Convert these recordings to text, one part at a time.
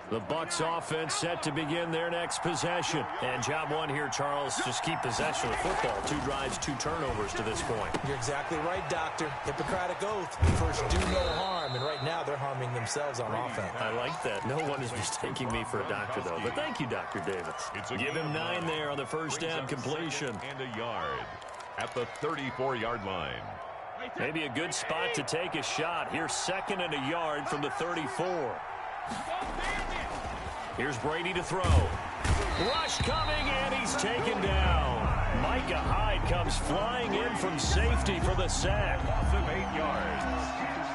The Bucs offense set to begin their next possession. And job one here, Charles, just keep possession of the football. 2 drives, 2 turnovers to this point. You're exactly right, Doctor. Hippocratic oath. First, do no harm. And right now, they're harming themselves on offense. I like that. No one is mistaking me for a doctor, though. But thank you, Dr. Davis. Give him 9 there on the first down completion. And a yard at the 34-yard line. Maybe a good spot to take a shot. Here's 2nd and a yard from the 34. Here's Brady to throw. Rush coming, and he's taken down. Micah Hyde comes flying in from safety for the sack. Loss of 8 yards.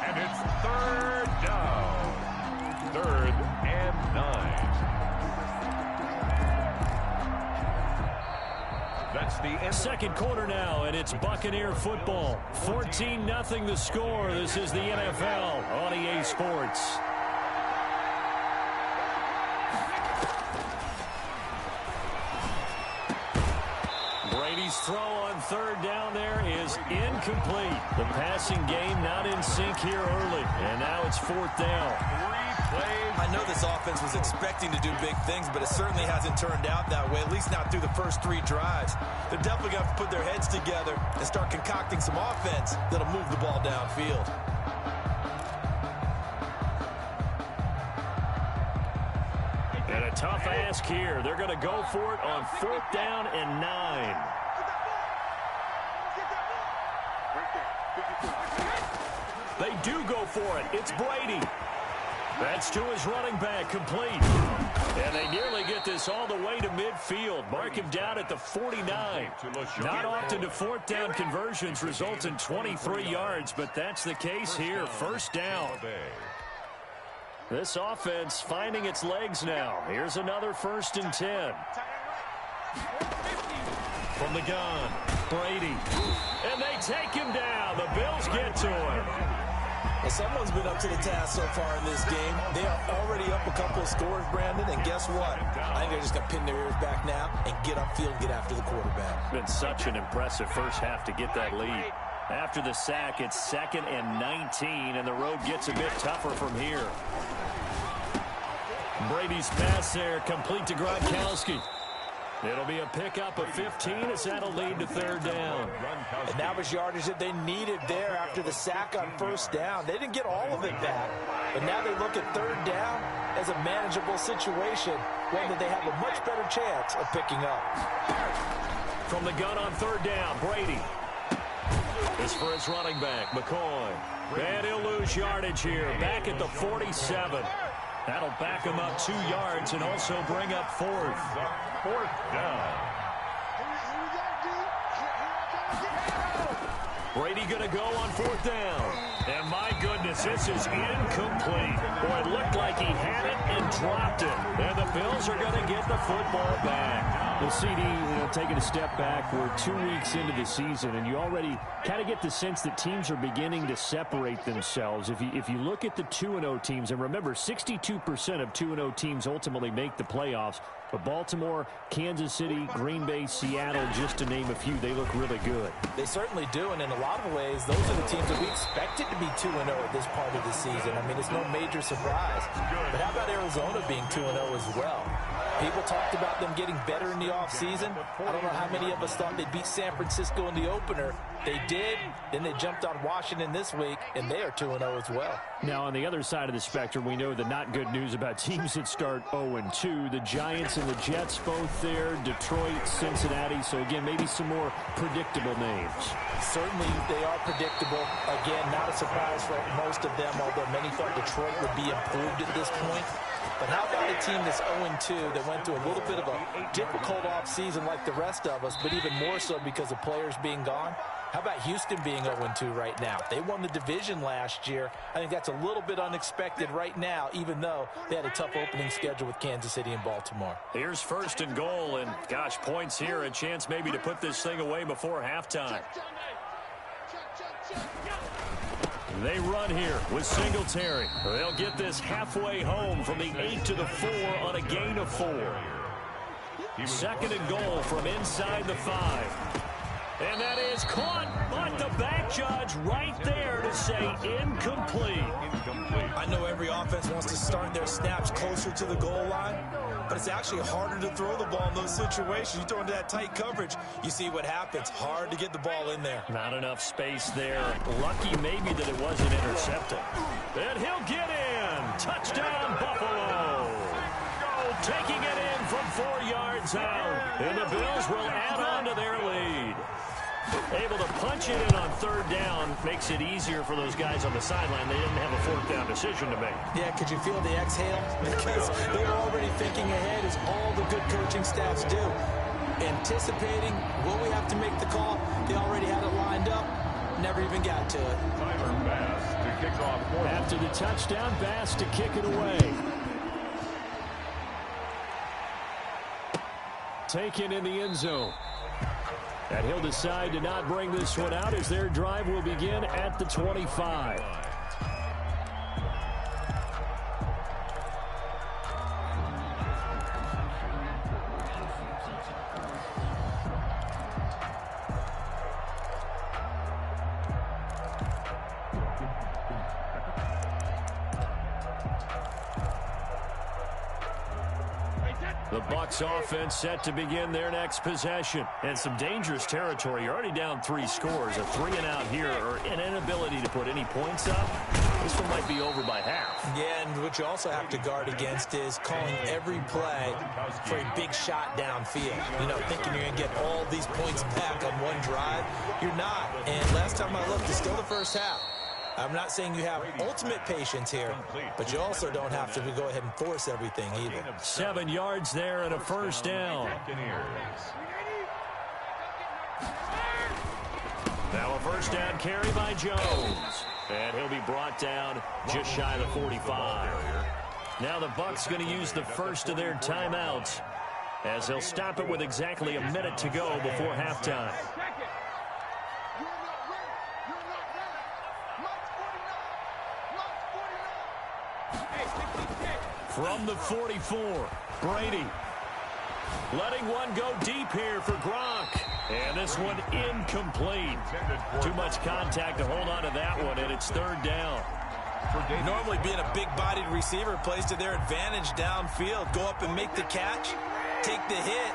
And it's 3rd down. 3rd and 9. That's the end. Second quarter now, and it's Buccaneer football. 14-0 the score. This is the NFL on EA Sports. Brady's throw on 3rd down there is incomplete. The passing game not in sync here early, and now it's 4th down. 3 plays. I know this offense was expecting to do big things, but it certainly hasn't turned out that way, at least not through the first 3 drives. They're definitely going to have to put their heads together and start concocting some offense that'll move the ball downfield. And a tough ask here. They're going to go for it on 4th down and 9. They do go for it. It's Brady. That's to his running back, complete. And they nearly get this all the way to midfield. Mark him down at the 49. Not often do 4th down conversions result in 23 yards, but that's the case here. 1st down. This offense finding its legs now. Here's another 1st and 10. From the gun, Brady. And they take him down. The Bills get to him. Well, someone's been up to the task so far in this game. They are already up a couple of scores, Brandon, and guess what? I think they're just going to pin their ears back now and get upfield and get after the quarterback. Been such an impressive first half to get that lead. After the sack, it's 2nd and 19, and the road gets a bit tougher from here. Brady's pass there, complete to Gronkowski. It'll be a pickup of 15 as that'll lead to 3rd down. And that was yardage that they needed there after the sack on 1st down. They didn't get all of it back, but now they look at 3rd down as a manageable situation, one that they have a much better chance of picking up. From the gun on 3rd down, Brady. This for his running back, McCoy. And he'll lose yardage here, back at the 47. That'll back him up 2 yards and also bring up 4th. 4th down. Brady going to go on 4th down. And my goodness, this is incomplete. Boy, it looked like he had it and dropped it. And the Bills are going to get the football back. Well, CD, taking a step back, we're 2 weeks into the season, and you already kind of get the sense that teams are beginning to separate themselves. If you look at the 2-0 teams, and remember, 62% of 2-0 teams ultimately make the playoffs, but Baltimore, Kansas City, Green Bay, Seattle, just to name a few, they look really good. They certainly do, and in a lot of ways, those are the teams that we expected to be 2-0 at this part of the season. I mean, it's no major surprise. But how about Arizona being 2-0 as well? People talked about them getting better in the offseason. I don't know how many of us thought they'd beat San Francisco in the opener. They did. Then they jumped on Washington this week, and they are 2-0 as well. Now, on the other side of the spectrum, we know the not good news about teams that start 0-2. The Giants and the Jets both there, Detroit, Cincinnati. So, again, maybe some more predictable names. Certainly, they are predictable. Again, not a surprise for most of them, although many thought Detroit would be improved at this point. But how about a team that's 0-2 that went through a little bit of a difficult offseason like the rest of us, but even more so because of players being gone? How about Houston being 0-2 right now? They won the division last year. I think that's a little bit unexpected right now, even though they had a tough opening schedule with Kansas City and Baltimore. Here's 1st and goal, and gosh, points here, a chance maybe to put this thing away before halftime. They run here with Singletary. They'll get this halfway home from the 8 to the 4 on a gain of 4. 2nd and goal from inside the 5. And that is caught, but the back judge right there to say incomplete. I know every offense wants to start their snaps closer to the goal line, but it's actually harder to throw the ball in those situations. You throw into that tight coverage, you see what happens. Hard to get the ball in there. Not enough space there. Lucky maybe that it wasn't intercepted. And he'll get in. Touchdown, Buffalo. Taking it in from 4 yards out. And the Bills will add on to their lead. Able to punch it in on 3rd down makes it easier for those guys on the sideline. They didn't have a 4th down decision to make. Yeah, could you feel the exhale? Because they were already thinking ahead, as all the good coaching staffs do. Anticipating, will we have to make the call? They already had it lined up. Never even got to it. Tyler Bass to kick off. After the touchdown, Bass to kick it away. Taken in the end zone. And he'll decide to not bring this one out as their drive will begin at the 25. The Bucs offense set to begin their next possession. And some dangerous territory. You're already down 3 scores. A 3 and out here, or an inability to put any points up. This one might be over by half. Yeah, and what you also have to guard against is calling every play for a big shot downfield. You know, thinking you're going to get all these points back on one drive. You're not. And last time I looked, it's still the first half. I'm not saying you have ultimate patience here, but you also don't have to go ahead and force everything either. 7 yards there and a 1st down. Now a 1st down carry by Jones. And he'll be brought down just shy of the 45. Now the Bucs going to use the first of their timeouts as they'll stop it with exactly a minute to go before halftime. From the 44, Brady letting one go deep here for Gronk. And this one incomplete. Too much contact to hold on to that one, and it's 3rd down. Normally being a big-bodied receiver plays to their advantage downfield. Go up and make the catch, take the hit,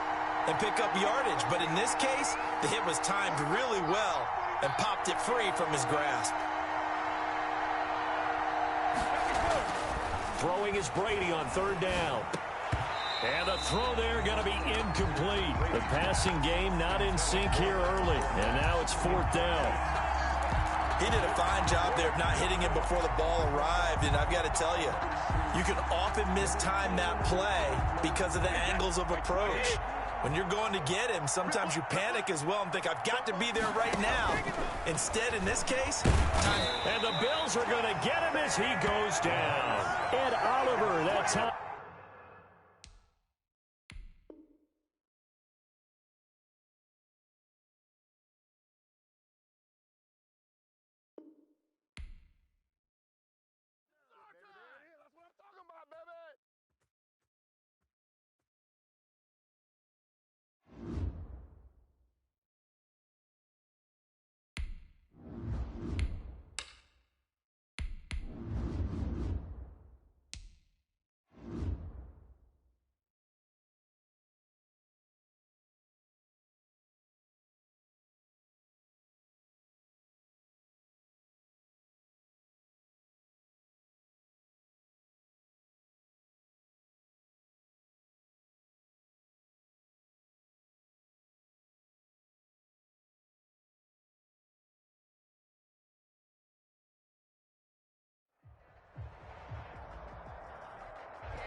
and pick up yardage. But in this case, the hit was timed really well and popped it free from his grasp. Throwing is Brady on 3rd down. And the throw there going to be incomplete. The passing game not in sync here early. And now it's 4th down. He did a fine job there of not hitting it before the ball arrived. And I've got to tell you, you can often mistime that play because of the angles of approach. When you're going to get him, sometimes you panic as well and think, I've got to be there right now. Instead, in this case, time. And the Bills are going to get him as he goes down. Ed Oliver, that time.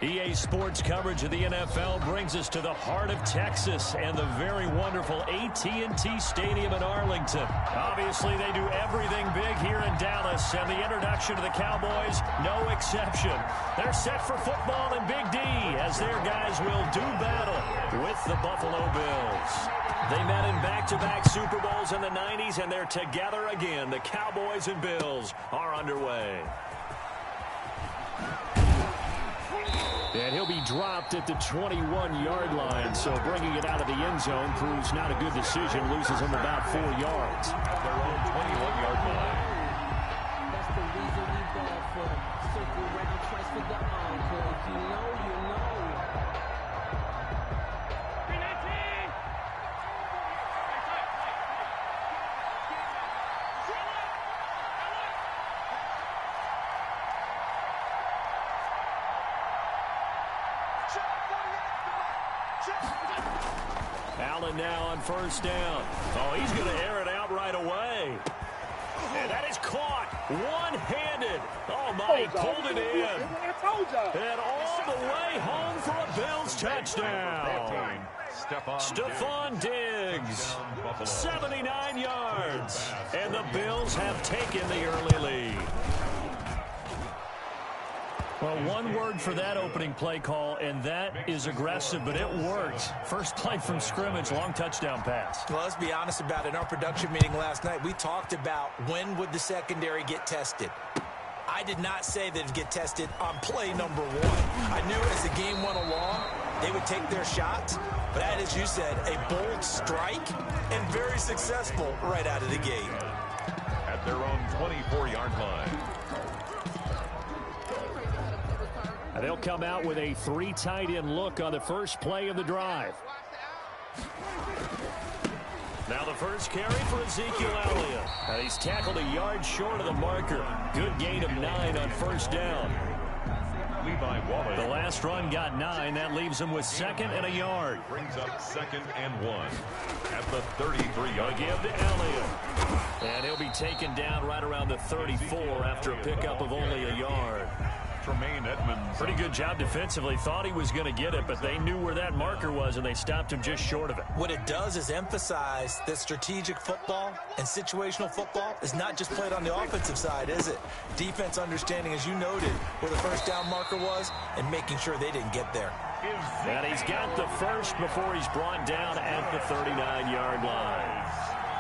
EA Sports coverage of the NFL brings us to the heart of Texas and the very wonderful AT&T Stadium in Arlington. Obviously, they do everything big here in Dallas, and the introduction to the Cowboys, no exception. They're set for football in Big D as their guys will do battle with the Buffalo Bills. They met in back-to-back Super Bowls in the 90s, and they're together again. The Cowboys and Bills are underway. And he'll be dropped at the 21-yard line. So bringing it out of the end zone proves not a good decision. Loses him about 4 yards. At their own 21-yard line. That's the reason we ball for them. Circle round, twice for the encore. If you know, you know. Allen now on first down. Oh, he's going to air it out right away. And that is caught one-handed. Oh, my, he pulled it in. And all the way home for a Bills touchdown. Stephon Diggs, 79 yards. And the Bills have taken the early lead. Well, one word for that opening play call, and that is aggressive, but it worked. First play from scrimmage, long touchdown pass. Well, let's be honest about it. In our production meeting last night, we talked about when would the secondary get tested. I did not say that it'd get tested on play number 1. I knew as the game went along, they would take their shots. But that, as you said, a bold strike and very successful right out of the gate. At their own 24-yard line. They'll come out with a 3 tight end look on the first play of the drive. Now the first carry for Ezekiel Elliott. Now he's tackled a yard short of the marker. Good gain of 9 on first down. Levi Wallace. The last run got 9. That leaves him with 2nd and a yard. Brings up 2nd and 1 at the 33-yard. Give to Elliott. And he'll be taken down right around the 34 after a pickup of only a yard. Tremaine Edmonds. Pretty good job defensively. Thought he was going to get it, but they knew where that marker was, and they stopped him just short of it. What it does is emphasize that strategic football and situational football is not just played on the offensive side, is it? Defense understanding, as you noted, where the first down marker was and making sure they didn't get there. And he's got the first before he's brought down at the 39-yard line.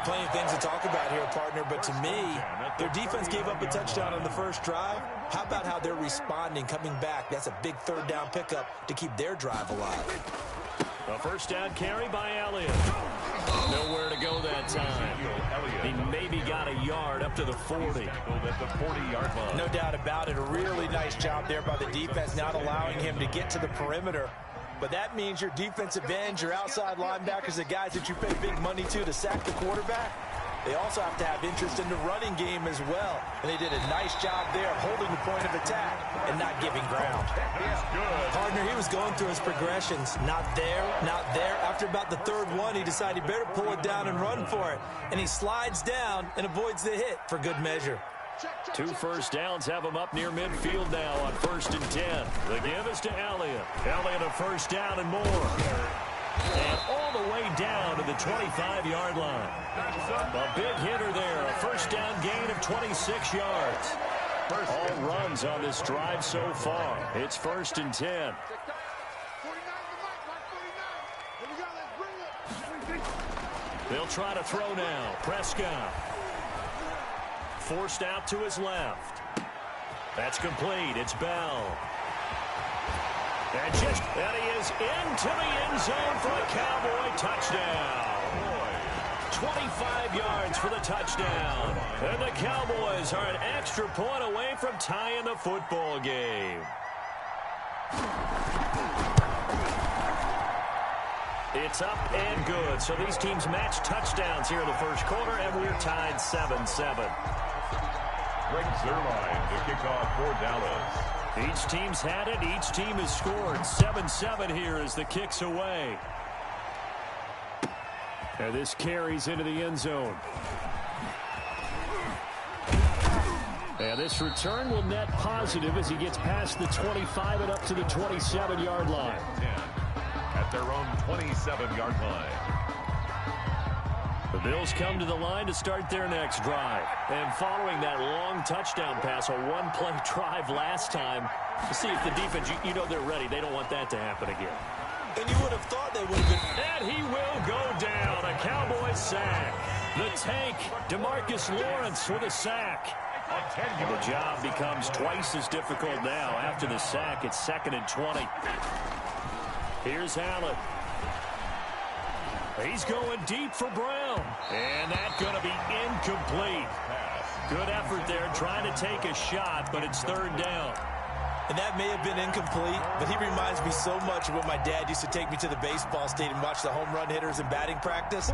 Plenty of things to talk about here, partner, but to me, their defense gave up a touchdown on the first drive. How about how they're responding, coming back? That's a big third down pickup to keep their drive alive. A first down carry by Elliott. Nowhere to go that time. He maybe got a yard up to the 40. At the 40-yard line. No doubt about it. A really nice job there by the defense, not allowing him to get to the perimeter. But that means your defensive ends, your outside linebackers, the guys that you pay big money to sack the quarterback, they also have to have interest in the running game as well. And they did a nice job there holding the point of attack and not giving ground. Partner, he was going through his progressions. Not there, not there. After about the third one, he decided he better pull it down and run for it. And he slides down and avoids the hit for good measure. 2 first downs have him up near midfield now on 1st and 10. The give is to Elliott. Elliott a first down and more. And all the way down to the 25-yard line. A big hitter there. A first down gain of 26 yards. All runs on this drive so far. It's 1st and 10. They'll try to throw now. Prescott. Forced out to his left. That's complete. It's Bell. And he is into the end zone for a Cowboy touchdown. 25 yards for the touchdown. And the Cowboys are an extra point away from tying the football game. It's up and good. So these teams match touchdowns here in the first quarter, and we're tied 7-7. Greg Zuerlein to kick off for Dallas. Each team's had it. Each team has scored. 7-7 here as the kick's away. And this carries into the end zone. And this return will net positive as he gets past the 25 and up to the 27-yard line. At their own 27-yard line. The Bills come to the line to start their next drive. And following that long touchdown pass, a one-play drive last time, to see if the defense, you know they're ready. They don't want that to happen again. And you would have thought they would have been. And he will go down. A Cowboy sack. The tank, DeMarcus Lawrence with a sack. The job becomes twice as difficult now. After the sack, it's 2nd and 20. Here's Allen. He's going deep for Brown. And that's going to be incomplete. Good effort there trying to take a shot, but it's 3rd down. And that may have been incomplete, but he reminds me so much of when my dad used to take me to the baseball stadium and watch the home run hitters in batting practice.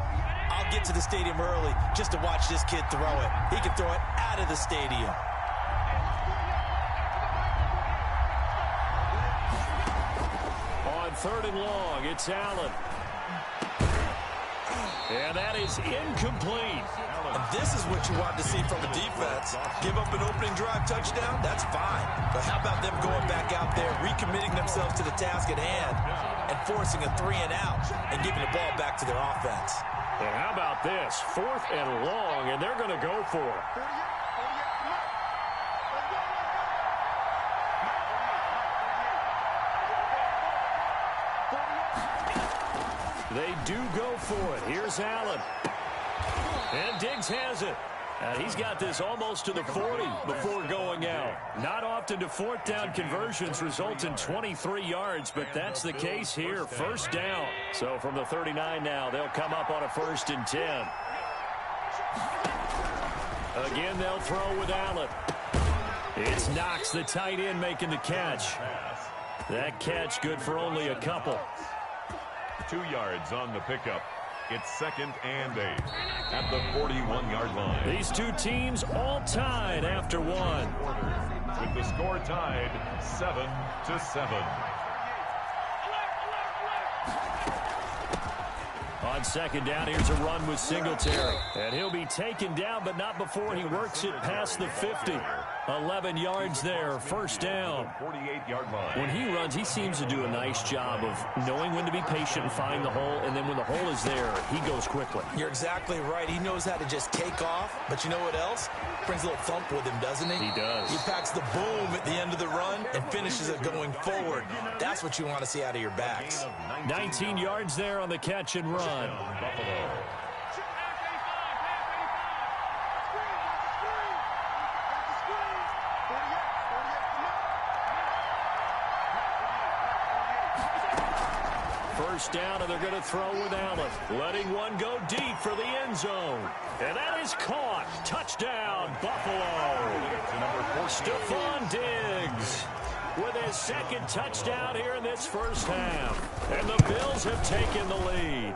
I'll get to the stadium early just to watch this kid throw it. He can throw it out of the stadium. On 3rd and long, it's Allen. And that is incomplete. And this is what you want to see from a defense. Give up an opening drive touchdown, that's fine. But how about them going back out there, recommitting themselves to the task at hand, and forcing a 3 and out, and giving the ball back to their offense. And how about this? 4th and long, and they're going to go for it. They do go for it. Here's Allen. And Diggs has it. And he's got this almost to the 40 before going out. Not often do 4th down conversions result in 23 yards, but that's the case here. 1st down. So from the 39 now, they'll come up on a 1st and 10. Again, they'll throw with Allen. It's Knox, the tight end, making the catch. That catch good for only a couple. 2 yards on the pickup. It's 2nd and 8 at the 41-yard line. These two teams all tied after one. With the score tied 7-7. On 2nd down, here's a run with Singletary. And he'll be taken down, but not before he works it past the 50. 11 yards there, 1st down. 48-yard line. When he runs, he seems to do a nice job of knowing when to be patient and find the hole, and then when the hole is there, he goes quickly. You're exactly right. He knows how to just take off, but you know what else? Brings a little thump with him, doesn't he? He does. He packs the boom at the end of the run and finishes it going forward. That's what you want to see out of your backs. 19 yards there on the catch and run. Buffalo. First down, and they're going to throw with Allen. Letting one go deep for the end zone. And that is caught. Touchdown, Buffalo. Stephon Diggs with his 2nd touchdown here in this 1st half. And the Bills have taken the lead.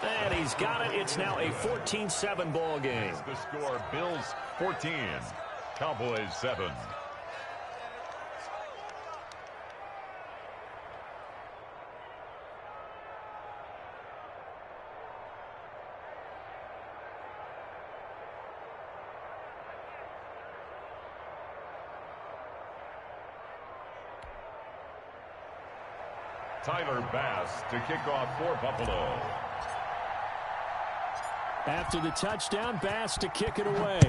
And he's got it. It's now a 14-7 ball game. The score, Bills 14, Cowboys 7. Tyler Bass to kick off for Buffalo. After the touchdown, Bass to kick it away.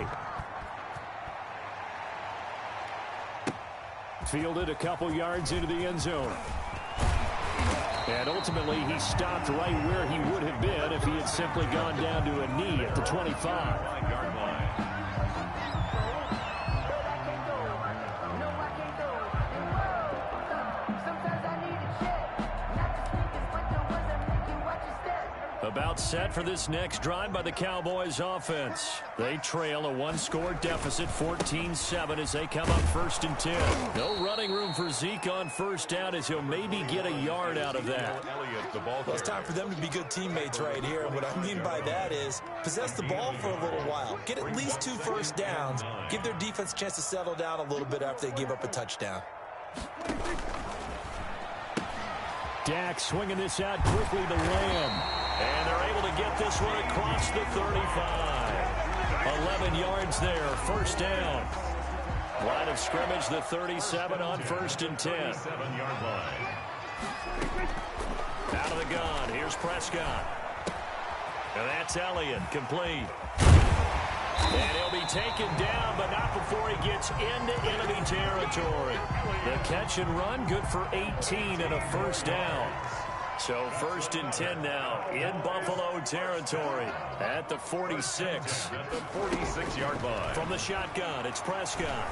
Fielded a couple yards into the end zone. And ultimately, he stopped right where he would have been if he had simply gone down to a knee at the 25. 9-yard line. About set for this next drive by the Cowboys offense. They trail a 1-score deficit, 14-7, as they come up 1st and 10. No running room for Zeke on 1st down, as he'll maybe get a yard out of that. Well, it's time for them to be good teammates right here. And what I mean by that is possess the ball for a little while. Get at least 2 first downs. Give their defense a chance to settle down a little bit after they give up a touchdown. Dak swinging this out quickly to Lamb. And they're able to get this one across the 35. 11 yards there, 1st down. Line of scrimmage, the 37 on 1st and 10. 7-yard line. Out of the gun, here's Prescott. And that's Elliott, complete. And he'll be taken down, but not before he gets into enemy territory. The catch and run, good for 18 and a 1st down. So 1st and 10 now in Buffalo territory at the 46. At the 46-yard line. From the shotgun, it's Prescott.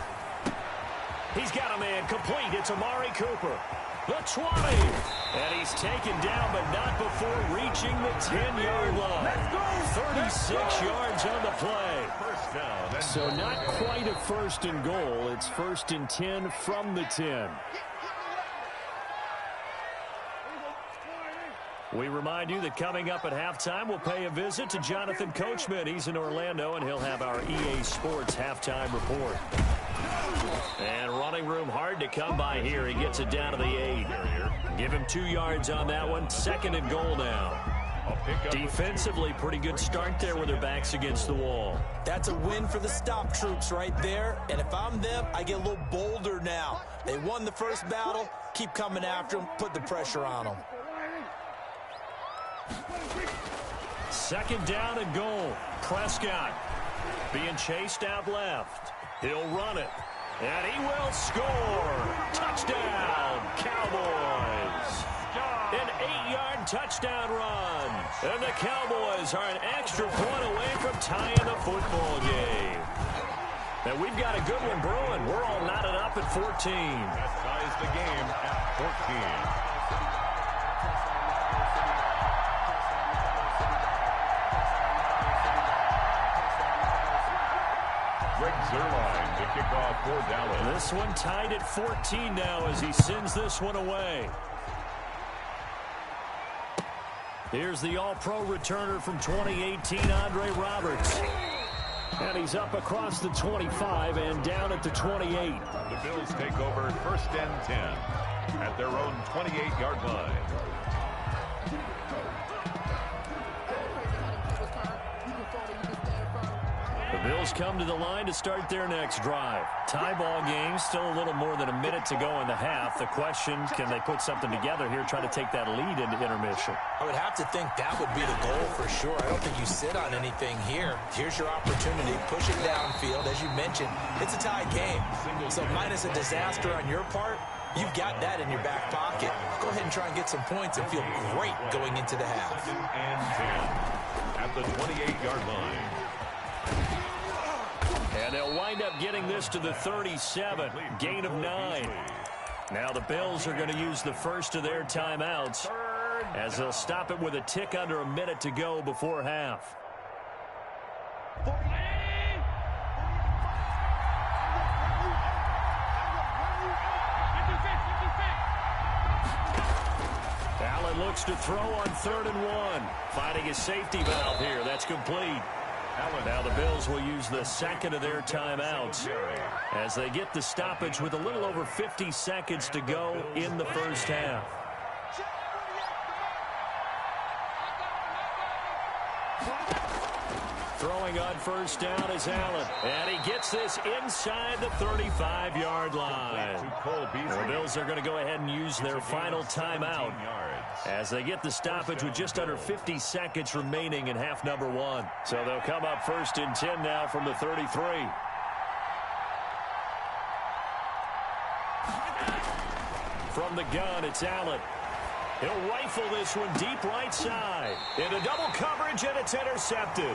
He's got a man complete. It's Amari Cooper. The 20. And he's taken down, but not before reaching the 10-yard line. Let's go. 36 yards on the play. First down. So not quite a 1st and goal. It's 1st and 10 from the 10. We remind you that coming up at halftime, we'll pay a visit to Jonathan Coachman. He's in Orlando, and he'll have our EA Sports halftime report. And running room hard to come by here. He gets it down to the 8. Give him 2 yards on that one. 2nd and goal now. Defensively, pretty good start there with their backs against the wall. That's a win for the stop troops right there. And if I'm them, I get a little bolder now. They won the first battle. Keep coming after them. Put the pressure on them. 2nd down and goal. Prescott being chased out left. He'll run it. And he will score. Touchdown, Cowboys. An 8-yard touchdown run. And the Cowboys are an extra point away from tying the football game. And we've got a good one brewing. We're all knotted up at 14. That ties the game at 14. Greg Zuerlein to kick off for Dallas. This one tied at 14 now as he sends this one away. Here's the All-Pro returner from 2018, Andre Roberts. And he's up across the 25 and down at the 28. The Bills take over 1st and 10 at their own 28-yard line. The Bills come to the line to start their next drive. Tie ball game, still a little more than a minute to go in the half. The question, can they put something together here, try to take that lead into intermission? I would have to think that would be the goal for sure. I don't think you sit on anything here. Here's your opportunity. Push it downfield. As you mentioned, it's a tie game. So minus a disaster on your part, you've got that in your back pocket. Go ahead and try and get some points and feel great going into the half. 2nd and 10 at the 28-yard line. And they'll wind up getting this to the 37. Gain of 9. Now the Bills are going to use the first of their timeouts as they'll stop it with a tick under a minute to go before half. Allen looks to throw on 3rd and 1. Finding his safety valve here. That's complete. Now the Bills will use the 2nd of their timeouts as they get the stoppage with a little over 50 seconds to go in the first half. Throwing on 1st down is Allen. And he gets this inside the 35-yard line. The Bills are going to go ahead and use their final timeout as they get the stoppage with just under 50 seconds remaining in half number 1. So they'll come up 1st and 10 now from the 33. From the gun, it's Allen. He'll rifle this one deep right side. Into double coverage, and it's intercepted.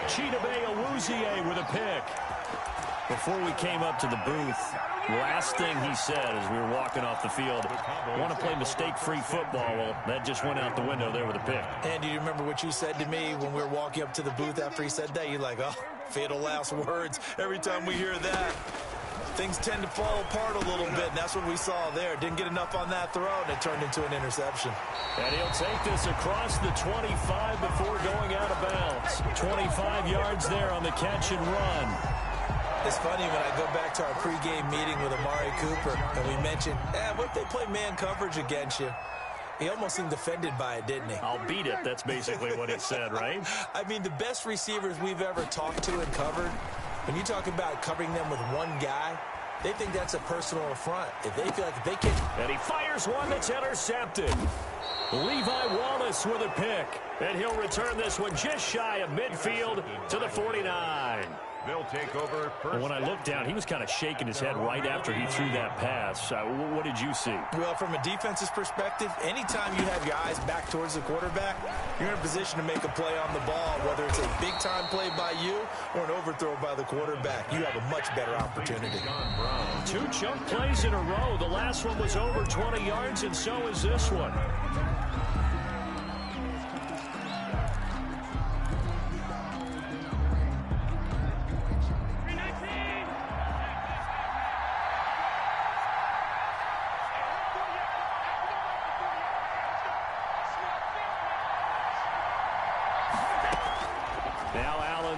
Chidobe Awuzie with a pick. Before we came up to the booth, last thing he said as we were walking off the field, want to play mistake-free football. Well, that just went out the window there with a pick. And do you remember what you said to me when we were walking up to the booth after he said that? You're like, oh, fatal last words. Every time we hear that, things tend to fall apart a little bit, and that's what we saw there. Didn't get enough on that throw, and it turned into an interception. And he'll take this across the 25 before going out of bounds. 25 yards there on the catch and run. It's funny when I go back to our pregame meeting with Amari Cooper, and we mentioned, what if they play man coverage against you? He almost seemed offended by it, didn't he? I'll beat it. That's basically what he said, right? I mean, the best receivers we've ever talked to and covered, when you talk about covering them with one guy, they think that's a personal affront. If they feel like they can... And he fires one that's intercepted. Levi Wallace with a pick. And he'll return this one just shy of midfield to the 49. They'll take over first. When I looked down, he was kind of shaking his head right after he threw that pass. What did you see? Well, from a defense's perspective, anytime you have your eyes back towards the quarterback, you're in a position to make a play on the ball, whether it's a big-time play by you or an overthrow by the quarterback. You have a much better opportunity. 2 chunk plays in a row. The last one was over 20 yards, and so is this one.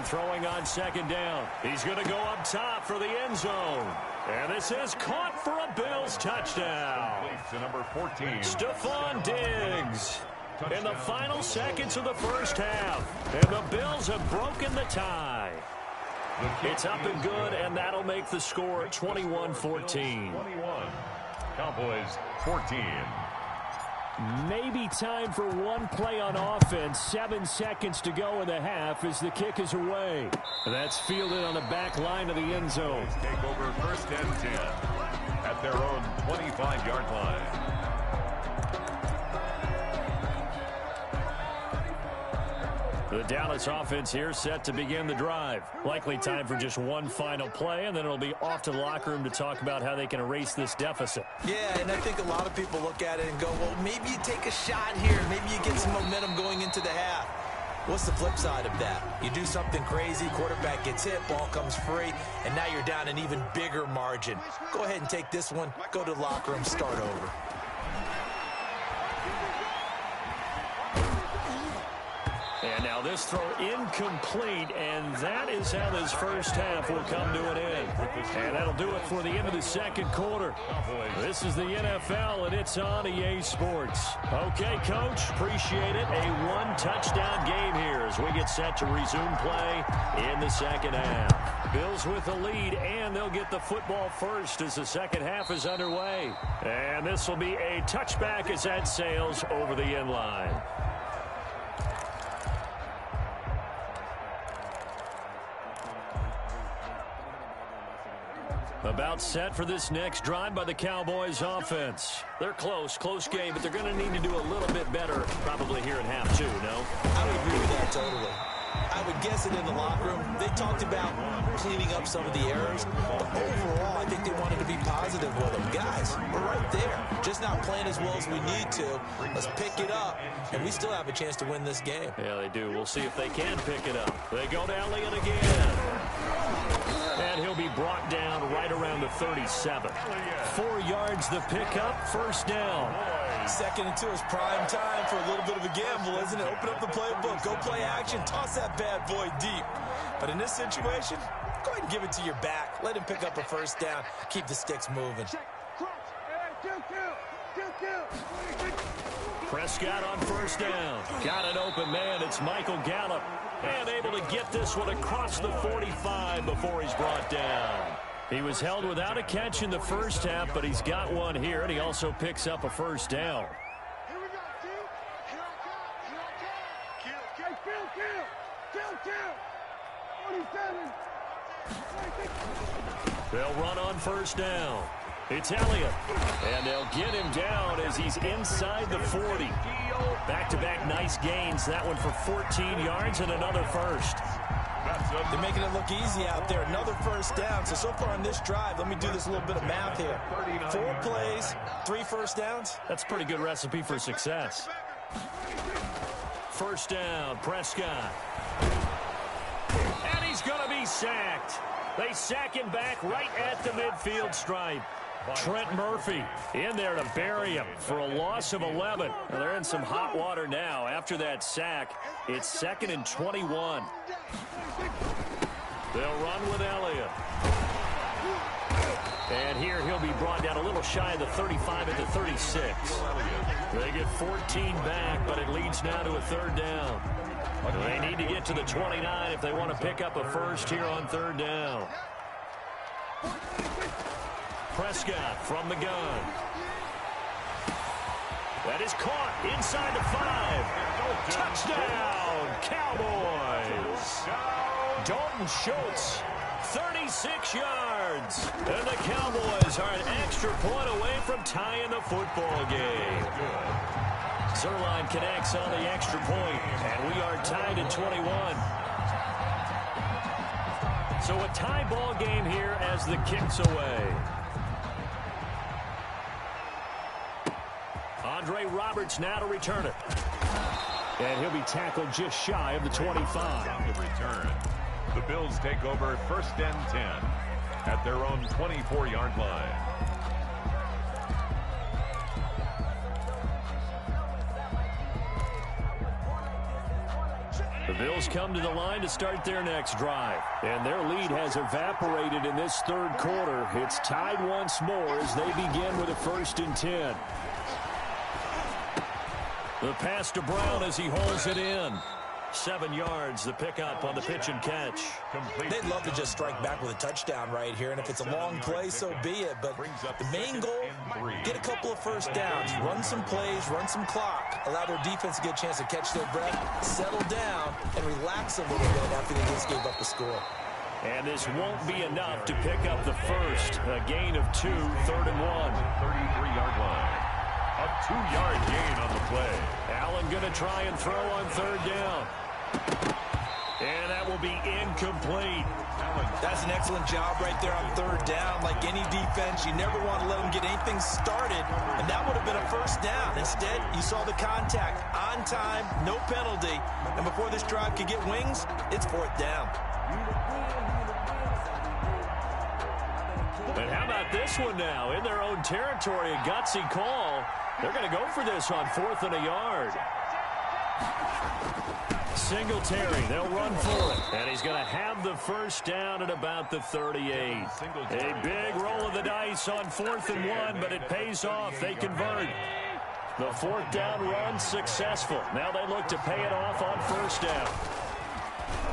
Throwing on second down. He's going to go up top for the end zone. And this is caught for a Bills touchdown. To number 14. Stephon Diggs. In the final seconds of the first half. And the Bills have broken the tie. It's up and good, and that'll make the score 21-14. 21. Cowboys 14. Maybe time for one play on offense. 7 seconds to go in the half as the kick is away. That's fielded on the back line of the end zone. Take over first and 10 at their own 25-yard line. The Dallas offense here set to begin the drive. Likely time for just one final play, and then it'll be off to the locker room to talk about how they can erase this deficit. Yeah, and I think a lot of people look at it and go, well, maybe you take a shot here. Maybe you get some momentum going into the half. What's the flip side of that? You do something crazy, quarterback gets hit, ball comes free, and now you're down an even bigger margin. Go ahead and take this one, go to the locker room, start over. And now this throw incomplete, and that is how this first half will come to an end. And that'll do it for the end of the second quarter. This is the NFL, and it's on EA Sports. Okay, Coach, appreciate it. A one-touchdown game here as we get set to resume play in the second half. Bills with the lead, and they'll get the football first as the second half is underway. And this will be a touchback as that sails over the end line. About set for this next drive by the Cowboys offense. They're close game, but they're going to need to do a little bit better probably here in half two, no? I would agree with that totally. I would guess it in the locker room. They talked about cleaning up some of the errors, but overall, I think they wanted to be positive with them. Guys, we're right there. Just not playing as well as we need to. Let's pick it up, and we still have a chance to win this game. Yeah, they do. We'll see if they can pick it up. They go to Elliott again. And he'll be brought down right around the 37. 4 yards the pickup, first down. Second and 2 is prime time for a little bit of a gamble, isn't it? Open up the playbook, go play action, toss that bad boy deep. But in this situation, go ahead and give it to your back. Let him pick up a first down. Keep the sticks moving. Prescott on first down. Got an open man. It's Michael Gallup. And able to get this one across the 45 before he's brought down. He was held without a catch in the first half, but he's got one here, and he also picks up a first down. Here we go, kill. 47. They'll run on first down. It's Elliott, and they'll get him down as he's inside the 40. Back-to-back nice gains. That one for 14 yards and another first. They're making it look easy out there. Another first down. So far on this drive, let me do this little bit of math here. 4 plays, 3 first downs. That's a pretty good recipe for success. First down, Prescott. And he's going to be sacked. They sack him back right at the midfield stripe. Trent Murphy in there to bury him for a loss of 11. Well, they're in some hot water now. After that sack, it's 2nd and 21. They'll run with Elliott. And here he'll be brought down a little shy of the 35 at the 36. They get 14 back, but it leads now to a third down. They need to get to the 29 if they want to pick up a first here on third down. Prescott from the gun. That is caught inside the 5. Touchdown, Cowboys. Dalton Schultz 36 yards. And the Cowboys are an extra point away from tying the football game. Zerline connects on the extra point, and we are tied at 21. So a tie ball game here as the kick's away. Andre Roberts now to return it. And he'll be tackled just shy of the 25. On the return, the Bills take over 1st and 10 at their own 24-yard line. The Bills come to the line to start their next drive. And their lead has evaporated in this third quarter. It's tied once more as they begin with a 1st and 10. The pass to Brown as he holds it in. 7 yards, the pickup on the pitch and catch. They'd love to just strike back with a touchdown right here, and if it's a long play, so be it. But the main goal, get a couple of first downs, run some plays, run some clock, allow their defense to get a chance to catch their breath, settle down, and relax a little bit after they just gave up the score. And this won't be enough to pick up the first. A gain of 2, 3rd and 1. 33-yard line. A 2-yard gain on the play. Allen going to try and throw on 3rd down. And that will be incomplete. That's an excellent job right there on 3rd down. Like any defense, you never want to let them get anything started, and that would have been a 1st down. Instead, you saw the contact on time, no penalty, and before this drive could get wings, it's 4th down. And how about this one now? In their own territory, a gutsy call. They're going to go for this on 4th and a yard. Singletary, they'll run for it. And he's going to have the 1st down at about the 38. A big roll of the dice on 4th and 1, but it pays off. They convert. The 4th down run successful. Now they look to pay it off on 1st down.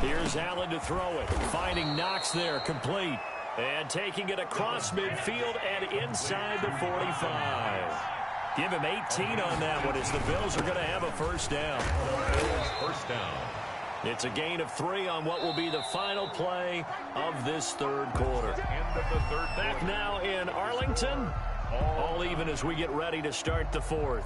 Here's Allen to throw it. Finding Knox there, complete. And taking it across midfield and inside the 45. Give him 18 on that one as the Bills are going to have a 1st down. 1st down. It's a gain of 3 on what will be the final play of this third quarter. End of the third Back quarter. now in Arlington. All even as we get ready to start the 4th.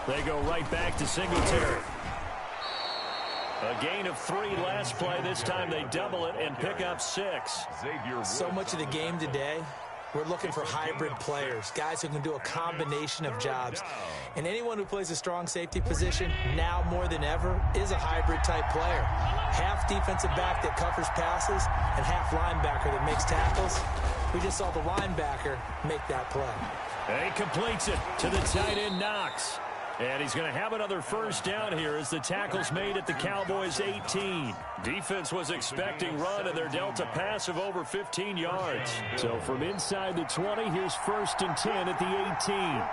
They go right back to Singletary. A gain of 3 last play. This time they double it and pick up 6. So much of the game today, we're looking for hybrid players, guys who can do a combination of jobs. And anyone who plays a strong safety position, now more than ever, is a hybrid type player. Half defensive back that covers passes and half linebacker that makes tackles. We just saw the linebacker make that play. And he completes it to the tight end, Knox. And he's going to have another 1st down here as the tackle's made at the Cowboys' 18. Defense was expecting run, and they're dealt a pass of over 15 yards. So from inside the 20, here's 1st and 10 at the 18.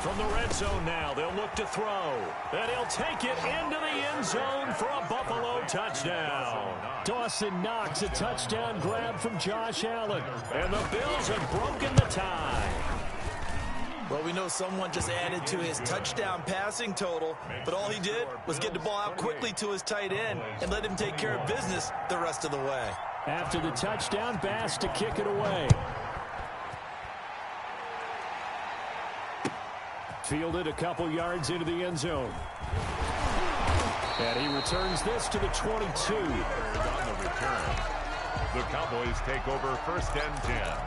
From the red zone now, they'll look to throw. And he'll take it into the end zone for a Buffalo touchdown. Dawson Knox, a touchdown grab from Josh Allen. And the Bills have broken the tie. Well, we know someone just added to his touchdown passing total, but all he did was get the ball out quickly to his tight end and let him take care of business the rest of the way. After the touchdown, Bass to kick it away. Fielded a couple yards into the end zone. And he returns this to the 22. On the return, the Cowboys take over 1st and 10.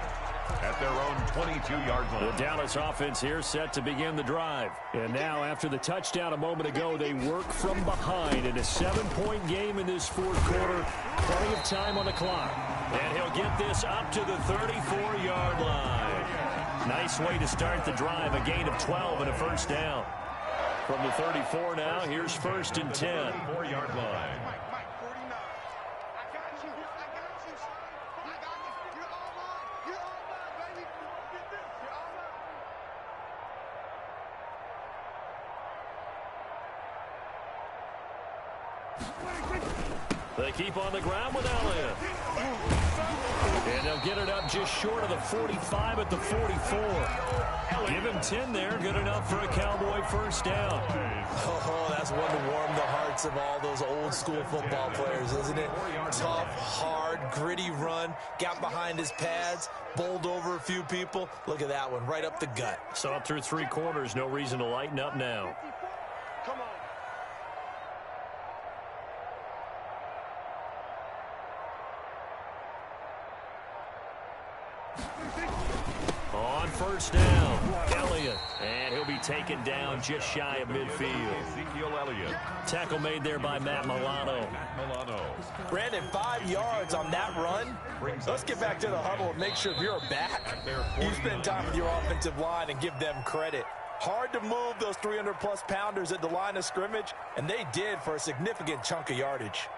At their own 22-yard line. The Dallas offense here set to begin the drive. And now, after the touchdown a moment ago, they work from behind in a 7-point game in this 4th quarter. Plenty of time on the clock. And he'll get this up to the 34-yard line. Nice way to start the drive. A gain of 12 and a 1st down. From the 34 now, here's 1st and 10. 34-yard line. They keep on the ground with Elliott. And they'll get it up just short of the 45 at the 44. Give him 10 there. Good enough for a Cowboy first down. Oh, that's one to warm the hearts of all those old-school football players, isn't it? Tough, hard, gritty run. Got behind his pads, bowled over a few people. Look at that one, right up the gut. Saw it through 3 quarters. No reason to lighten up now. Come on. On first down, Elliott. And he'll be taken down just shy of midfield. Ezekiel Elliott. Tackle made there by Matt Milano. Brandon, 5 yards on that run. Let's get back to the huddle and make sure if you're back, you spend time with your offensive line and give them credit. Hard to move those 300-plus pounders at the line of scrimmage, and they did for a significant chunk of yardage.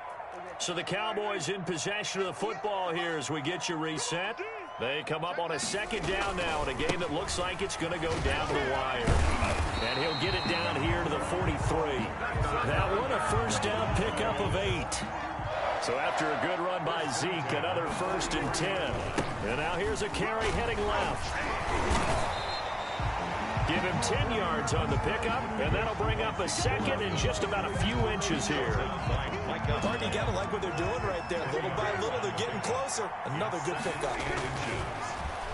So the Cowboys in possession of the football here as we get you reset. They come up on a second down now in a game that looks like it's going to go down to the wire. And he'll get it down here to the 43. That one a first down pickup of 8. So after a good run by Zeke, another 1st and 10. And now here's a carry heading left. Give him 10 yards on the pickup, and that'll bring up a second and just about a few inches here. Party, you gotta like what they're doing right there. Little by little, they're getting closer. Another good pickup.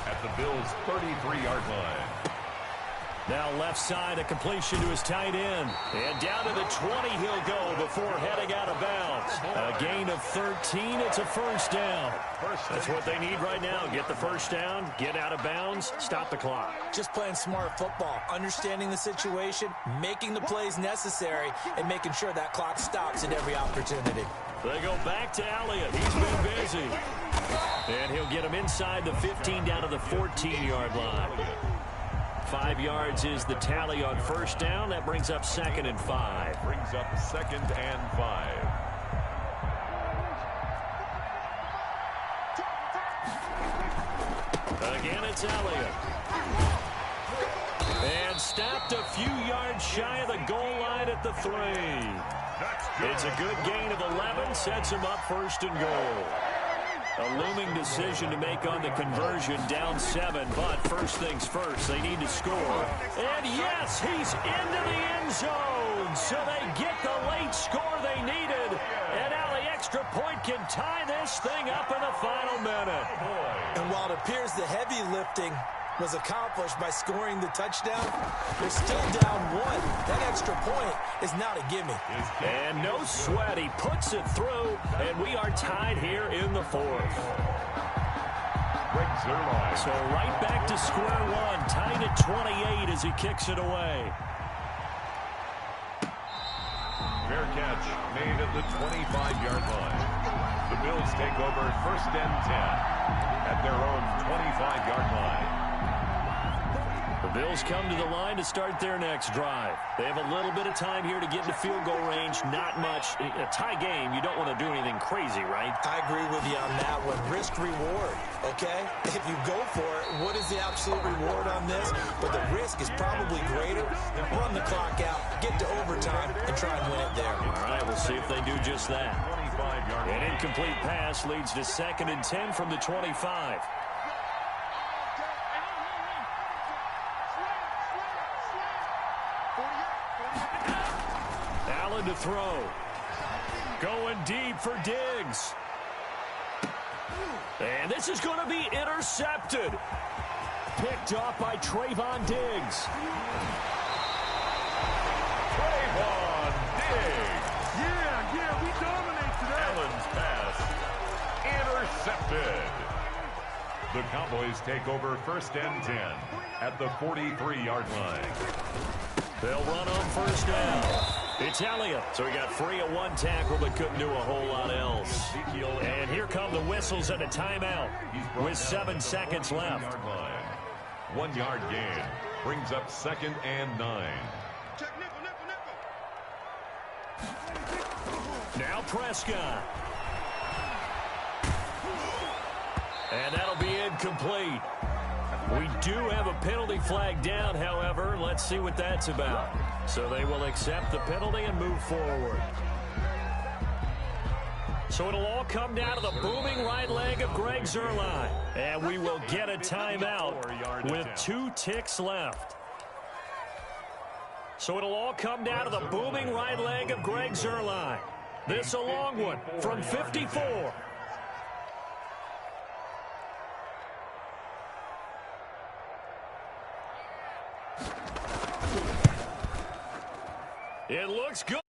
At the Bills' 33-yard line. Now left side, a completion to his tight end. And down to the 20 he'll go before heading out of bounds. A gain of 13, it's a first down. That's what they need right now. Get the first down, get out of bounds, stop the clock. Just playing smart football, understanding the situation, making the plays necessary, and making sure that clock stops at every opportunity. They go back to Elliott. He's been busy. And he'll get him inside the 15 down to the 14-yard line. 5 yards is the tally on first down. That brings up 2nd and 5. Brings up 2nd and 5. Again, it's Elliott. And stopped a few yards shy of the goal line at the 3. It's a good gain of 11. Sets him up 1st and goal. A looming decision to make on the conversion, down 7, but first things first, they need to score. And yes, he's into the end zone, so they get the late score they needed. And now the extra point can tie this thing up in the final minute. And while it appears the heavy lifting was accomplished by scoring the touchdown, they're still down 1. That extra point is not a gimme. And no sweat, he puts it through, and we are tied here in the 4th. So right back to square one, tied at 28 as he kicks it away. Fair catch made at the 25-yard line. The Bills take over 1st and 10 at their own 25-yard line. The Bills come to the line to start their next drive. They have a little bit of time here to get into field goal range. Not much. A tie game, you don't want to do anything crazy, right? I agree with you on that one. Risk-reward, okay? If you go for it, what is the absolute reward on this? But the risk is probably greater. Run the clock out, get to overtime, and try and win it there. All right, we'll see if they do just that. An incomplete pass leads to 2nd and 10 from the 25. Allen to throw. Going deep for Diggs. And this is going to be intercepted. Picked off by Trayvon Diggs. Trayvon Diggs. Yeah, we dominate today. Allen's pass intercepted. The Cowboys take over 1st and 10 at the 43-yard line. They'll run on first down. It's Elliott. So he got free of 1 tackle but couldn't do a whole lot else. And here come the whistles and a timeout with 7 seconds left. 1 yard gain brings up 2nd and 9. Now Prescott. And that'll be incomplete. We do have a penalty flag down, however. Let's see what that's about. So they will accept the penalty and move forward. So it'll all come down to the booming right leg of Greg Zuerlein. And we will get a timeout with 2 ticks left. So it'll all come down to the booming right leg of Greg Zuerlein. This a long one from 54. It looks good.